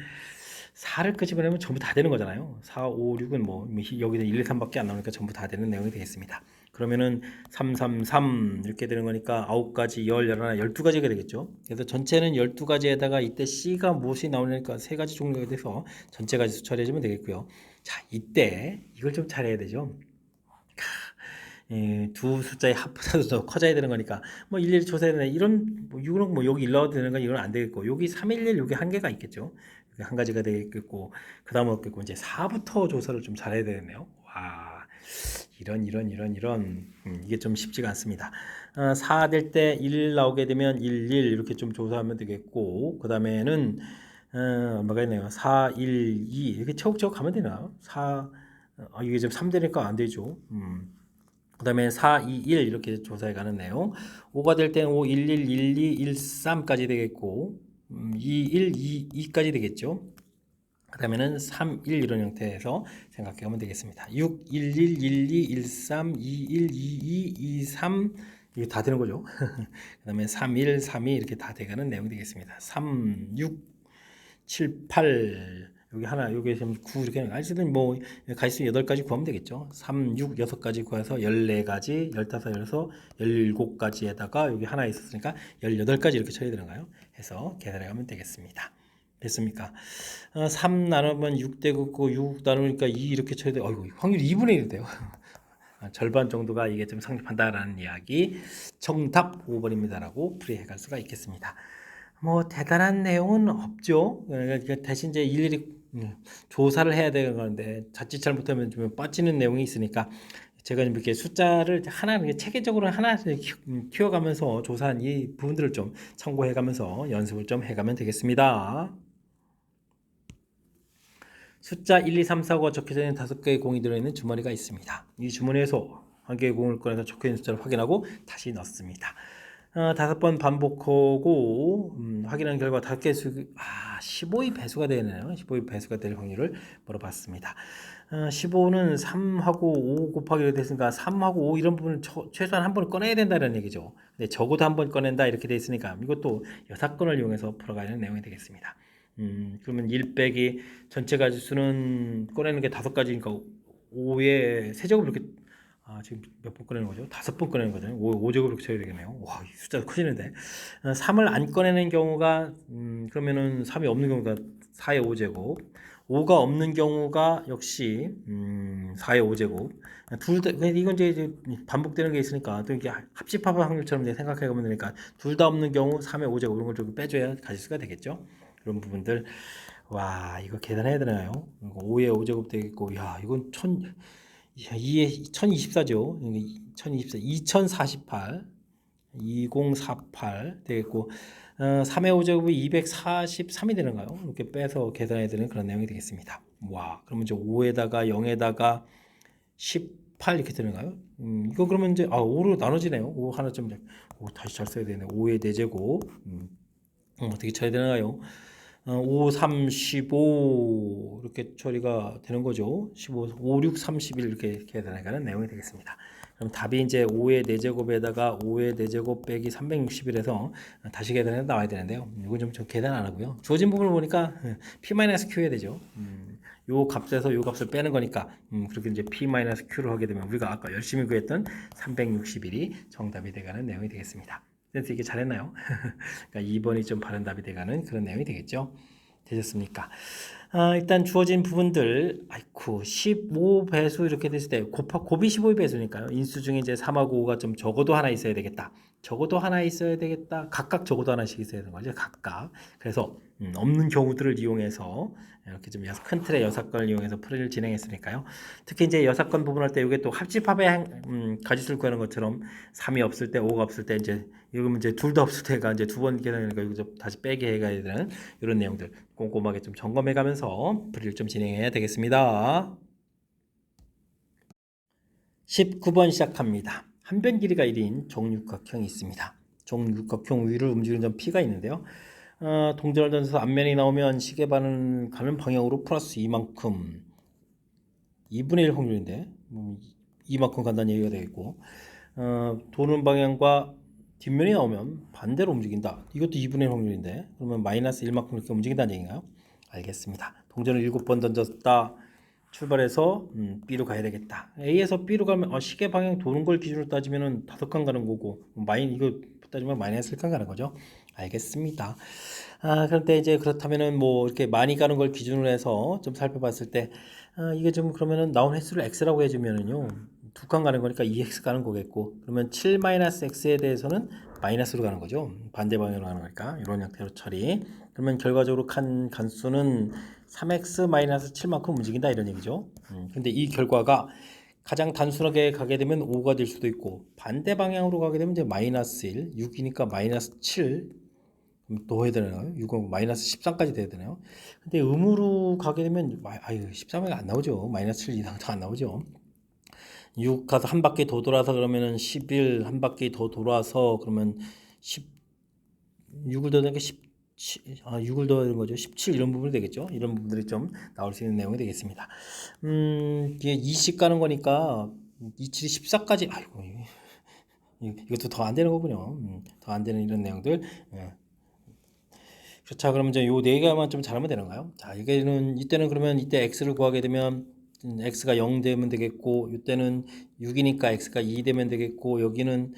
4를 끄집어내면 전부 다 되는 거잖아요. 4, 5, 6은 뭐 여기는 1, 2, 3밖에 안 나오니까 전부 다 되는 내용이 되겠습니다. 그러면은 3, 3, 3 이렇게 되는 거니까 9가지, 10, 11, 12가지가 되겠죠. 그래서 전체는 12가지에다가 이때 C가 무엇이 나오니까 3가지 종류가 돼서 전체 가지수 처리해주면 되겠고요. 자, 이때 이걸 좀 잘해야 되죠. 두 숫자의 합보다도 더 커져야 되는 거니까 뭐 일일이 조사해야 되나 이런 뭐 이거는 뭐 여기 일러도 되는 건 이건 안 되겠고 여기 311 여기 한 개가 있겠죠. 여기 한 가지가 되겠고 그 다음 없겠고 이제 4부터 조사를 좀 잘해야 되겠네요. 이런 이게 좀 쉽지가 않습니다. 4 될 때 1 나오게 되면 1 이렇게 좀 조사하면 되겠고 그 다음에는 얼마가 있네요. 4 1 2 이렇게 차곡차곡 가면 되나? 4 이게 지금 3 되니까 안 되죠. 그 다음에 4, 2, 1 이렇게 조사해 가는 내용. 5가 될 때는 5, 1, 1, 1, 2, 1, 3까지 되겠고 2, 1, 2, 2까지 되겠죠. 그 다음에는 3, 1 이런 형태에서 생각해 보면 되겠습니다. 6, 1, 1, 1, 2, 1, 3, 2, 1, 2, 2, 2, 3 이게 다 되는 거죠. 그 다음에 3, 1, 3, 2 이렇게 다 돼가는 내용이 되겠습니다. 3, 6, 7, 8 여기 하나 여기 지금 9 이렇게 알시든 뭐 가지수 8가지 구하면 되겠죠. 3, 6, 6가지 구해서 14가지, 15, 16, 17가지에다가 여기 하나 있었으니까 18가지 이렇게 쳐야 되는가요? 해서 계산해 가면 되겠습니다. 됐습니까? 3 나누면 6 되고 6 나누니까 2 이렇게 쳐야 돼요. 어이구, 확률 2분의 1이 돼요. 절반 정도가 이게 좀 성립한다라는 이야기. 정답 5번입니다라고 풀이해 갈 수가 있겠습니다. 뭐 대단한 내용은 없죠. 그러니까 대신 이제 일일이 조사를 해야 되는 건데 자칫 잘못하면 좀 빠지는 내용이 있으니까 제가 이렇게 숫자를 하나 체계적으로 하나씩 키워가면서 조사한 이 부분들을 좀 참고해가면서 연습을 좀 해가면 되겠습니다. 숫자 1, 2, 3, 4, 5가 적혀져 있는 5개의 공이 들어있는 주머니가 있습니다. 이 주머니에서 한 개의 공을 꺼내서 적혀있는 숫자를 확인하고 다시 넣습니다. 5번 반복하고 확인한 결과 5개의 수 15의 배수가 되네요. 15의 배수가 될 확률을 물어봤습니다. 15는 3하고 5 곱하기로 됐으니까 3하고 5 이런 부분을 최소한 한 번을 꺼내야 된다는 얘기죠. 근데 적어도 한 번 꺼낸다 이렇게 돼 있으니까 이것도 여사건을 이용해서 풀어가야 하는 내용이 되겠습니다. 그러면 1 빼기 전체 가지수는 꺼내는 게 5가지니까 5의 세제곱 이렇게 지금 몇 번 꺼내는 거죠? 5번 꺼내는 거잖아요. 5제곱 이렇게 쳐야 되겠네요. 와, 이 숫자가 커지는데. 3을 안 꺼내는 경우가 그러면은 3이 없는 경우가 4의 5제곱. 5가 없는 경우가 역시 4의 5제곱. 둘 다 이건 이제 반복되는 게 있으니까 또 이게 합집합 확률처럼 이제 생각해 보면 되니까 둘 다 없는 경우 3의 5제곱 이런 걸 좀 빼줘야 가지수가 되겠죠. 그런 부분들. 와, 이거 계산해야 되나요? 5의 5제곱 되겠고, 야, 이건 2에 1024죠. 2024, 2048, 2048 되겠고, 3의 5제곱이 243이 되는가요? 이렇게 빼서 계산해야 되는 그런 내용이 되겠습니다. 와, 그러면 이제 5에다가 0에다가 18 이렇게 되는가요? 이거 그러면 이제 5로 나눠지네요. 5 하나 좀 다시 잘 써야 되네. 5의 4제곱. 어떻게 쳐야 되나요? 5, 3, 15 이렇게 처리가 되는 거죠. 15, 5, 6, 31 이렇게 계산해가는 내용이 되겠습니다. 그럼 답이 이제 5의 4제곱에다가 5의 4제곱 빼기 361에서 다시 계산해서 나와야 되는데요. 이건 좀 계산 안 하고요. 주어진 부분을 보니까 P-Q 해야 되죠. 요 값에서 요 값을 빼는 거니까 그렇게 이제 P-Q를 하게 되면 우리가 아까 열심히 구했던 361이 정답이 돼가는 내용이 되겠습니다. 센스 있게 잘했나요? 그러니까 2번이 좀 바른 답이 돼가는 그런 내용이 되겠죠. 되셨습니까? 일단 주어진 부분들, 15배수 이렇게 됐을 때 곱이 15의 배수니까요. 인수 중에 이제 3하고 5가 좀 적어도 하나 있어야 되겠다. 적어도 하나 있어야 되겠다. 각각 적어도 하나씩 있어야 되는 거죠. 각각. 그래서 없는 경우들을 이용해서 이렇게 좀 큰 틀의 여사건을 이용해서 풀이를 진행했으니까요. 특히 이제 여사건 부분할 때 이게 또 합집합의 가지수를 구하는 것처럼 3이 없을 때 5가 없을 때 이제 이러면 이제 둘 다 없을 때가 이제 두 번 계산하니까 이거 좀 다시 빼게 해가야 되는 이런 내용들 꼼꼼하게 좀 점검해가면서 풀이를 좀 진행해야 되겠습니다. 19번 시작합니다. 한 변 길이가 1인 종육각형이 있습니다. 종육각형 위를 움직이는 점 P가 있는데요. 동전을 던져서 앞면이 나오면 시계반을 가는 방향으로 플러스 이만큼 2분의 1 확률인데 이만큼 간다는 얘기가 되겠고 도는 방향과 뒷면이 나오면 반대로 움직인다. 이것도 2분의 1 확률인데 그러면 마이너스 1만큼 이렇게 움직인다는 얘기인가요? 알겠습니다. 동전을 7번 던졌다. 출발해서 B로 가야 되겠다. A에서 B로 가면 시계 방향 도는 걸 기준으로 따지면 5칸 가는 거고 이거 따지면 마이너스 1칸 가는 거죠. 알겠습니다. 그런데 이제 그렇다면은 뭐 이렇게 많이 가는 걸 기준으로 해서 좀 살펴봤을 때 이게 좀 그러면은 나온 횟수를 x라고 해주면은요 2칸 가는 거니까 2x 가는 거겠고 그러면 7-x에 대해서는 마이너스로 가는 거죠. 반대 방향으로 가는 거니까 이런 형태로 처리. 그러면 결과적으로 간수는 3x-7만큼 움직인다 이런 얘기죠. 근데 이 결과가 가장 단순하게 가게 되면 5가 될 수도 있고 반대 방향으로 가게 되면 이제 마이너스 1, 6이니까 마이너스 7 더 해야 되나요? 6은 마이너스 13까지 돼야 되나요? 근데 음으로 가게 되면 13이 안 나오죠. 마이너스 7 이상도 안 나오죠. 6 가서 한 바퀴 더 돌아서 그러면은 11 한 바퀴 더 돌아서 그러면 6을 더하니까 6을 더하는 거죠. 17 이런 부분이 되겠죠. 이런 부분들이 좀 나올 수 있는 내용이 되겠습니다. 이게 2씩 가는 거니까 27이 14까지 아이고 이것도 더 안 되는 거군요. 더 안 되는 이런 내용들. 예. 자, 그러면 이제 요 네 개만 좀 잘하면 되는가요? 자, 이때는 그러면 이때 x를 구하게 되면 x가 0 되면 되겠고, 이때는 6이니까 x가 2 되면 되겠고, 여기는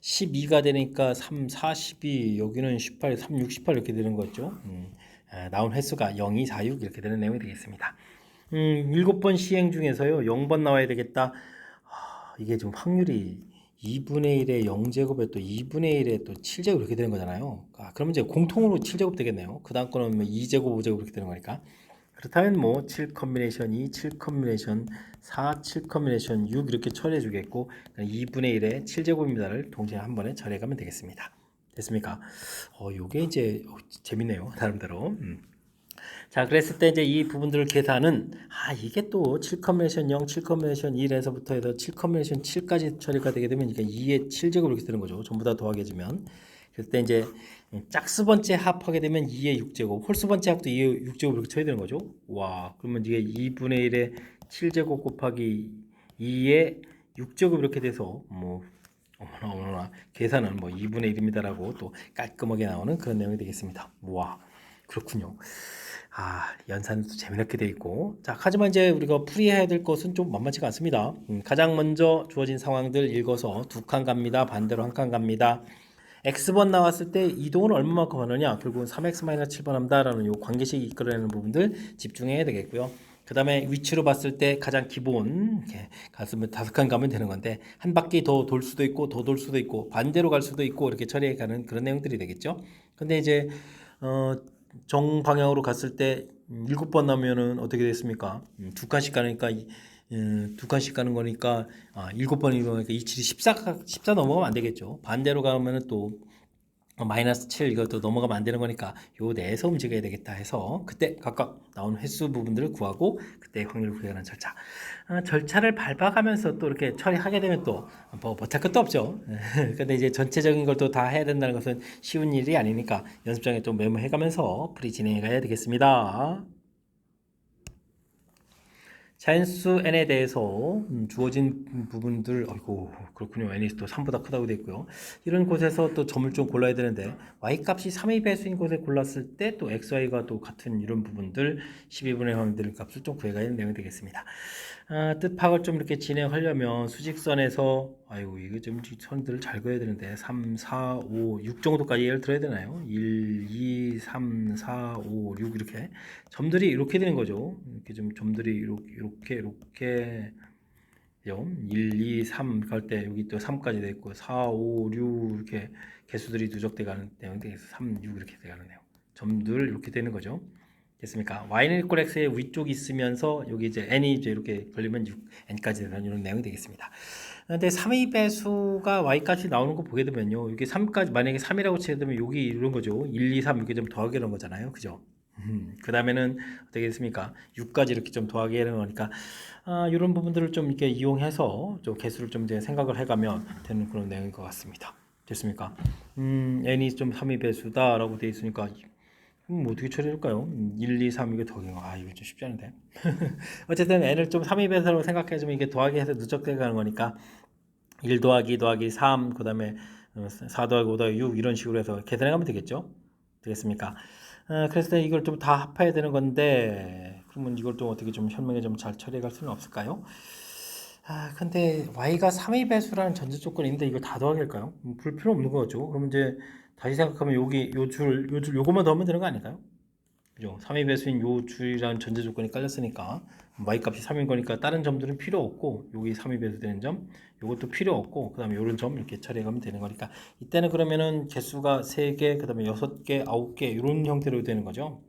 12가 되니까 3, 42, 여기는 18, 3, 6, 18 이렇게 되는 거죠. 나온 횟수가 0, 2, 4, 6 이렇게 되는 내용이 되겠습니다. 7번 시행 중에서요, 0번 나와야 되겠다. 이게 좀 확률이 2분의 1에 0제곱에 또 2분의 1에 또 7제곱 이렇게 되는 거잖아요. 그러면 이제 공통으로 7제곱 되겠네요. 그 다음 거는 2제곱, 5제곱 이렇게 되는 거니까. 그렇다면 뭐 7 컨비네이션 2, 7 컨비네이션 4, 7 컨비네이션 6 이렇게 처리해 주겠고 2분의 1에 7제곱입니다를 동시에 한 번에 처리해 가면 되겠습니다. 됐습니까? 요게 이제 재밌네요. 나름대로. 자, 그랬을 때 이제 이 부분들을 계산은 이게 또 7 컨비네이션 0, 7 컨비네이션 1에서부터 해서 7 컨비네이션 7까지 처리가 되게 되면 그러니까 2의 7제곱 이렇게 되는 거죠. 전부 다 더하게 해주면. 그럴 때 이제 짝수번째 합하게 되면 2의 6제곱, 홀수번째 합도 2의 6제곱 이렇게 쳐야 되는 거죠. 와, 그러면 이게 2분의 1의 7제곱 곱하기 2의 6제곱 이렇게 돼서 뭐 어머나 계산은 뭐 2분의 1입니다라고 또 깔끔하게 나오는 그런 내용이 되겠습니다. 와, 그렇군요. 연산도 재미있게 돼 있고. 자, 하지만 이제 우리가 풀이해야 될 것은 좀 만만치가 않습니다. 가장 먼저 주어진 상황들 읽어서 2칸 갑니다. 반대로 1칸 갑니다. x번 나왔을 때 이동은 얼마만큼 하느냐? 결국은 3x-7번 합니다라는 요 관계식이 이끌어내는 부분들 집중해야 되겠고요. 그 다음에 위치로 봤을 때 가장 기본 이렇게 갔으면 5칸 가면 되는 건데 한 바퀴 더 돌 수도 있고 더 돌 수도 있고 반대로 갈 수도 있고 이렇게 처리해 가는 그런 내용들이 되겠죠. 근데 이제 정방향으로 갔을 때 7번 나면은 어떻게 됐습니까? 2칸씩 가니까 2칸씩 가는 거니까 7번이니까 27이 14 넘어가면 안 되겠죠. 반대로 가면은 또 마이너스 7 이것도 넘어가면 안 되는 거니까 요 내에서 움직여야 되겠다 해서 그때 각각 나온 횟수 부분들을 구하고 그때 확률을 구하는 절차. 절차를 밟아가면서 또 이렇게 처리하게 되면 또 뭐 못할 것도 없죠. 근데 이제 전체적인 걸 또 다 해야 된다는 것은 쉬운 일이 아니니까 연습장에 좀 메모해가면서 풀이 진행해 가야 되겠습니다. 자연수 n에 대해서 주어진 부분들, 아이고 그렇군요. n이 또 3보다 크다고 되어 있고요. 이런 곳에서 또 점을 좀 골라야 되는데 y 값이 3의 배수인 곳에 골랐을 때 또 xy가 또 같은 이런 부분들 12분의 확률 값을 좀 구해가야 되는 내용이 되겠습니다. 뜻 파악을 좀 이렇게 진행하려면 수직선에서 아이고 이거 좀 선들을 잘 그어야 되는데 3, 4, 5, 6 정도까지 예를 들어야 되나요? 1, 2, 3, 4, 5, 6 이렇게 점들이 이렇게 되는 거죠. 이렇게 좀 점들이 이렇게 1, 2, 3 갈 때 여기 또 3까지 돼 있고 4, 5, 6 이렇게 개수들이 누적돼 가는 내용이 되겠어. 3, 6 이렇게 돼 가는 내용. 점들 이렇게 되는 거죠. 됐습니까? y는 equal x의 위쪽이 있으면서 여기 이제 n이 이제 이렇게 걸리면 6, n까지 되는 이런 내용이 되겠습니다. 근데 3의 배수가 y까지 나오는 거 보게 되면요. 이게 3까지 만약에 3이라고 치게 되면 여기 이런 거죠. 1, 2, 3 이렇게 좀 더하게 되는 거잖아요. 그죠? 그 다음에는 어떻게 됐습니까? 6까지 이렇게 좀 더하게 되는 거니까 이런 부분들을 좀 이렇게 이용해서 좀 개수를 좀 이제 생각을 해가면 되는 그런 내용인 것 같습니다. 됐습니까? n이 좀 3의 배수다라고 되어 있으니까 어떻게 처리할까요? 1, 2, 3 이게 더하기 이거 좀 쉽지 않은데. 어쨌든 n을 좀 3의 배수로 생각해주면 이게 더하기 해서 누적돼 가는 거니까 1 더하기 2 더하기 3 그 다음에 4 더하기 5 더하기 6 이런 식으로 해서 계산해 가면 되겠죠? 되겠습니까? 그래서 이걸 좀 다 합해야 되는 건데 그러면 이걸 좀 어떻게 좀 현명히 좀 잘 처리해 갈 수는 없을까요? 근데 y가 3의 배수라는 전제 조건인데 이걸 다 더하기 할까요? 볼 필요 없는 거죠. 그럼 이제 다시 생각하면 여기 요것만 더하면 되는 거 아닐까요? 그죠? 3의 배수인 요 줄이라는 전제 조건이 깔렸으니까 y 값이 3인 거니까 다른 점들은 필요 없고 여기 3의 배수 되는 점 요것도 필요 없고 그 다음에 요런 점 이렇게 처리해 가면 되는 거니까 이때는 그러면은 개수가 3개 그 다음에 6개 9개 이런 형태로 되는 거죠.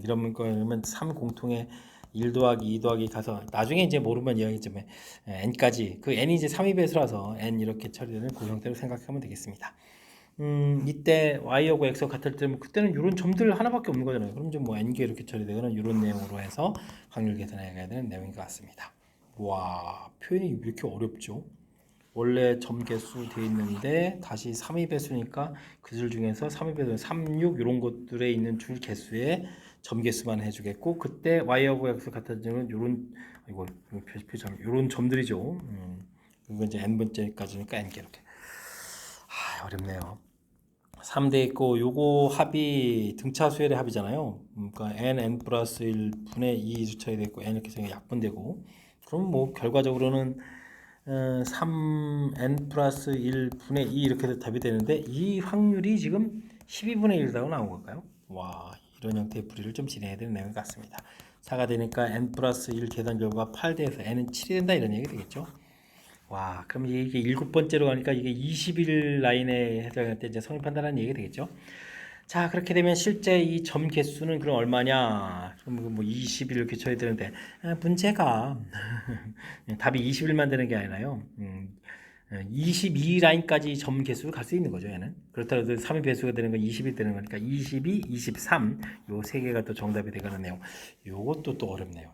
이런 거면 3 공통의 1 더하기 2 더하기 가서 나중에 이제 모르면 이야기지만 n까지 그 n이 이제 3의 배수라서 n 이렇게 처리되는 그 형태로 생각하면 되겠습니다. 이때 y하고 x가 같을 때면 그때는 이런 점들 하나밖에 없는 거잖아요. 그럼 좀 뭐 n개 이렇게 처리되거나 이런 내용으로 해서 확률 계산해 가야 되는 내용인 것 같습니다. 와, 표현이 왜 이렇게 어렵죠? 원래 점 개수 돼 있는데 다시 3의 배수니까 그 줄 중에서 3의 배수 3, 6 이런 것들에 있는 줄 개수에 점 개수만 해주겠고 그때 y하고 x 같아지는 요런 이거 표시점 요런 점들이죠. 이거 이제 n 번째까지니까 n 개 이렇게. 어렵네요. 3대 있고 요거 합이 등차 수열의 합이잖아요. 그러니까 n 플러스 1분의 2 수차이 되고 n 이렇게 생겨 약분되고 그럼 뭐 결과적으로는 3n 플러스 1분의 2 이렇게 해서 답이 되는데 이 확률이 지금 12분의 1이라고 나온 걸까요? 와, 이런 형태의 풀이를 좀 진행해야 되는 내용 같습니다. 4가 되니까 n 플러스 1 계산 결과 8대에서 n은 7이 된다 이런 얘기 되겠죠. 와, 그럼 이게 7번째로 가니까 이게 21 라인에 해당할 때 이제 성립한다는 얘기가 되겠죠. 자, 그렇게 되면 실제 이 점 개수는 그럼 얼마냐? 그럼 뭐 20일 이렇게 쳐야 되는데 문제가 답이 21만 되는 게 아니라요. 22 라인까지 점 개수를 갈 수 있는 거죠, 얘는. 그렇다고 3의 배수가 되는 건 20이 되는 거니까 22, 23 요 세 개가 또 정답이 되가는 내용. 요것도 또 어렵네요.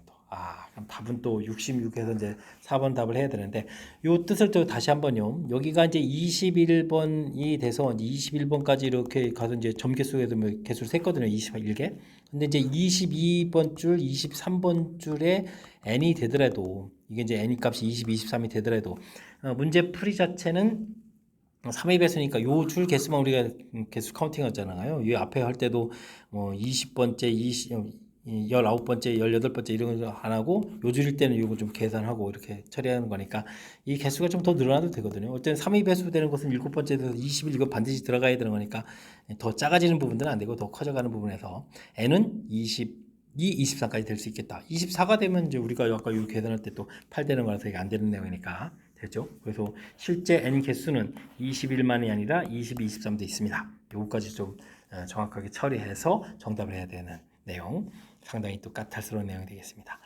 그럼 답은 또 66에서 이제 4번 답을 해야 되는데 요 뜻을 또 다시 한번요. 여기가 이제 21번이 돼서 21번까지 이렇게 가서 이제 점 개수에도 뭐 개수를 셌거든요. 21개. 근데 이제 22번 줄, 23번 줄에 n이 되더라도 이게 이제 n 값이 20, 23이 되더라도 문제 풀이 자체는 3의 배수니까 요 줄 개수만 우리가 개수 카운팅 하잖아요. 이 앞에 할 때도 뭐 20번째, 19번째, 18번째 이런 거 안 하고 요 줄일 때는 이거 좀 계산하고 이렇게 처리하는 거니까 이 개수가 좀 더 늘어나도 되거든요. 어쨌든 3의 배수 되는 것은 7번째에서 20일 이거 반드시 들어가야 되는 거니까 더 작아지는 부분들은 안 되고 더 커져가는 부분에서 n은 22, 23까지 될 수 있겠다. 24가 되면 이제 우리가 아까 요 계산할 때 또 8 되는 거라서 이게 안 되는 내용이니까 되죠. 그래서 실제 n 개수는 21만이 아니라 22, 23도 있습니다. 요거까지 좀 정확하게 처리해서 정답을 해야 되는 내용. 상당히 또 까탈스러운 내용이 되겠습니다.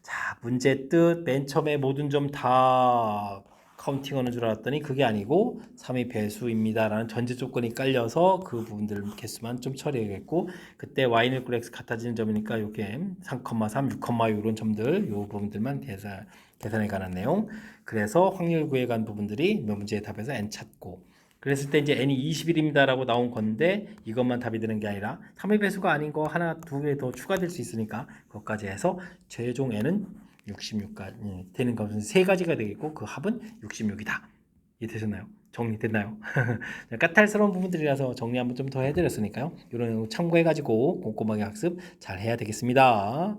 자, 문제 뜻 맨 처음에 모든 점 다 카운팅하는 줄 알았더니 그게 아니고 3의 배수입니다 라는 전제 조건이 깔려서 그 부분들 개수만 좀 처리해야겠고 그때 y는 x 같아지는 점이니까 이렇게 3,3, 6, 이런 점들 이 부분들만 계산해 가는 내용. 그래서 확률 구해 간 부분들이 문제의 답에서 n 찾고 그랬을 때 이제 n이 21입니다 라고 나온 건데 이것만 답이 되는 게 아니라 3의 배수가 아닌 거 하나, 두 개 더 추가될 수 있으니까 그것까지 해서 최종 n은 66까지 되는 것은 세 가지가 되겠고 그 합은 66이다. 이해되셨나요? 정리됐나요? 까탈스러운 부분들이라서 정리 한번 좀 더 해드렸으니까요. 이런 거 참고해가지고 꼼꼼하게 학습 잘 해야 되겠습니다.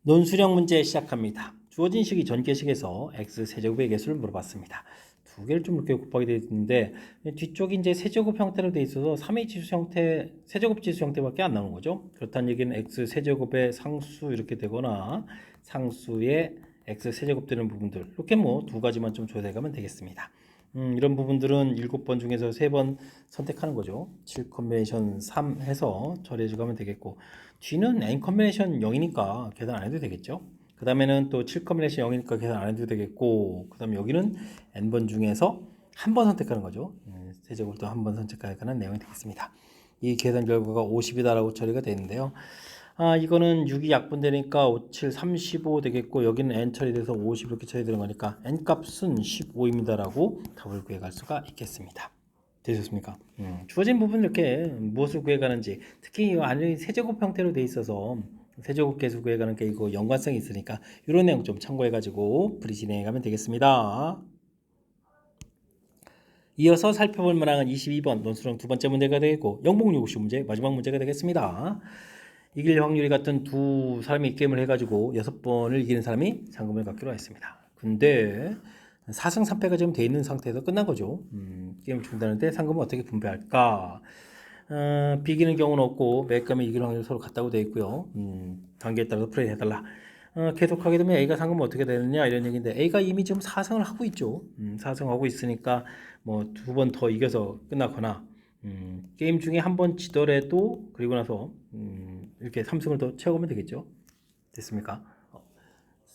논술형 문제 시작합니다. 주어진 식이 전개식에서 x 세제곱의 개수를 물어봤습니다. 두 개를 좀 이렇게 곱하게 되어 있는데 뒤쪽이 이제 세제곱 형태로 되어 있어서 3의 지수 형태, 세제곱 지수 형태밖에 안 나오는 거죠. 그렇다는 얘기는 x 세제곱의 상수 이렇게 되거나 상수의 x 세제곱 되는 부분들 이렇게 뭐 두 가지만 좀 조사해 가면 되겠습니다. 이런 부분들은 7번 중에서 3번 선택하는 거죠. 7 컨비네이션 3 해서 처리해 주면 되겠고 G는 n 컨비네이션 0이니까 계산 안 해도 되겠죠. 그 다음에는 또 7 컨비네이션 0이니까 계산 안 해도 되겠고 그 다음에 여기는 n번 중에서 한 번 선택하는 거죠. 세제곱도 한 번 선택하는 내용이 되겠습니다. 이 계산 결과가 50이다라고 처리가 되는데요. 이거는 6이 약분되니까 5, 7, 35 되겠고 여기는 n 처리돼서 50 이렇게 처리되는 거니까 n 값은 15입니다라고 답을 구해갈 수가 있겠습니다. 되셨습니까? 주어진 부분 이렇게 무엇을 구해가는지 특히 이 안에 세제곱 형태로 돼 있어서 세제곱 계수 구해가는 게 이거 연관성이 있으니까 이런 내용 좀 참고해가지고 풀이 진행해가면 되겠습니다. 이어서 살펴볼 문항은 22번 논술형 두 번째 문제가 되겠고 영봉6시 문제 마지막 문제가 되겠습니다. 이길 확률이 같은 두 사람이 게임을 해가지고 6번을 이기는 사람이 상금을 갖기로 했습니다. 근데 4승 3패가 지금 돼 있는 상태에서 끝난 거죠. 게임을 중단하는데 상금을 어떻게 분배할까? 비기는 경우는 없고 매감이 이길 확률이 서로 같다고 되어 있고요. 단계에 따라서 플레이 해달라. 계속하게 되면 A가 상금은 어떻게 되느냐 이런 얘기인데 A가 이미 지금 4승을 하고 있죠. 4승 하고 있으니까 뭐 두 번 더 이겨서 끝나거나 게임 중에 한 번 지더라도 그리고 나서 이렇게 3승을 더 채워가면 되겠죠. 됐습니까?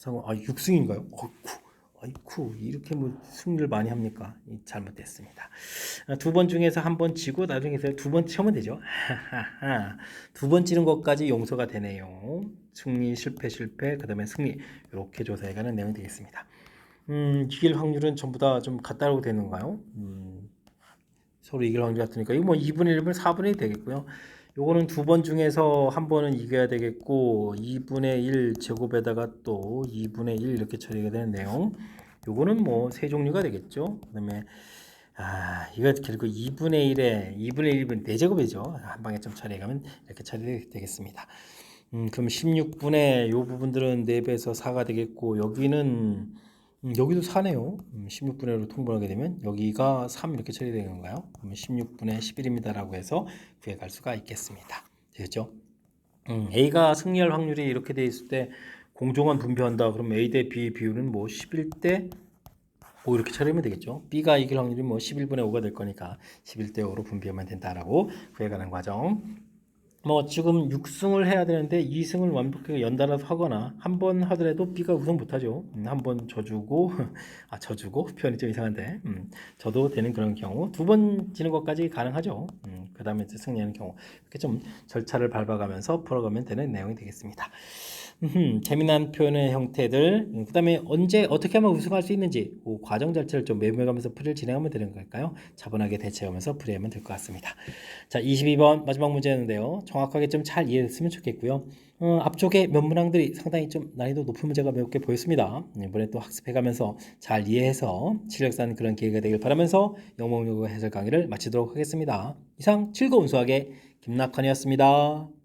6승인가요? 아이쿠 이렇게 뭐 승리를 많이 합니까? 잘못됐습니다. 두 번 중에서 한 번 지고 나중에서 두 번 채우면 되죠. 두 번 치는 것까지 용서가 되네요. 승리, 실패, 그 다음에 승리 이렇게 조사해가는 내용이 되겠습니다. 이길 확률은 전부 다 좀 같다고 되는가요? 서로 이길 확률이 같으니까 이거 뭐 2분의 1분 4분의 1 되겠고요. 요거는 두 번 중에서 한 번은 이겨야 되겠고 2분의 1 제곱에다가 또 2분의 1 이렇게 처리가 되는 내용. 요거는 뭐 세 종류가 되겠죠. 그다음에 이거 결국 2분의 1에 2분의 1분 4제곱이죠. 한 방에 좀 처리해가면 이렇게 처리되겠습니다. 그럼 16분의 요 부분들은 4배에서 4가 되겠고 여기는 여기도 4네요. 16분의 1로 통분하게 되면 여기가 3 이렇게 처리되는 건가요? 그러면 16분의 11입니다라고 해서 구해갈 수가 있겠습니다. 되겠죠? A가 승리할 확률이 이렇게 돼 있을 때 공정한 분배한다. 그럼 A 대 B의 비율은 뭐 11대 5 이렇게 처리하면 되겠죠. B가 이길 확률이 뭐 11분의 5가 될 거니까 11대 5로 분배하면 된다라고 구해가는 과정. 뭐 지금 6승을 해야 되는데 2승을 완벽하게 연달아서 하거나 한 번 하더라도 B가 우승 못하죠. 한 번 져주고 져주고 표현이 좀 이상한데 져도 되는 그런 경우 두 번 지는 것까지 가능하죠. 그 다음에 이제 승리하는 경우 이렇게 좀 절차를 밟아가면서 풀어가면 되는 내용이 되겠습니다. 재미난 표현의 형태들 그 다음에 언제 어떻게 하면 우승할 수 있는지 그 과정 자체를 좀 메모해가면서 풀이를 진행하면 되는 걸까요? 차분하게 대처하면서 풀이하면 될 것 같습니다. 자, 22번 마지막 문제였는데요. 정확하게 좀 잘 이해했으면 좋겠고요. 앞쪽에 몇 문항들이 상당히 좀 난이도 높은 문제가 몇 개 보였습니다. 이번에 또 학습해가면서 잘 이해해서 실력 쌓는 그런 기회가 되길 바라면서 영어 영어 해설 강의를 마치도록 하겠습니다. 이상 즐거운 수학의 김낙헌이었습니다.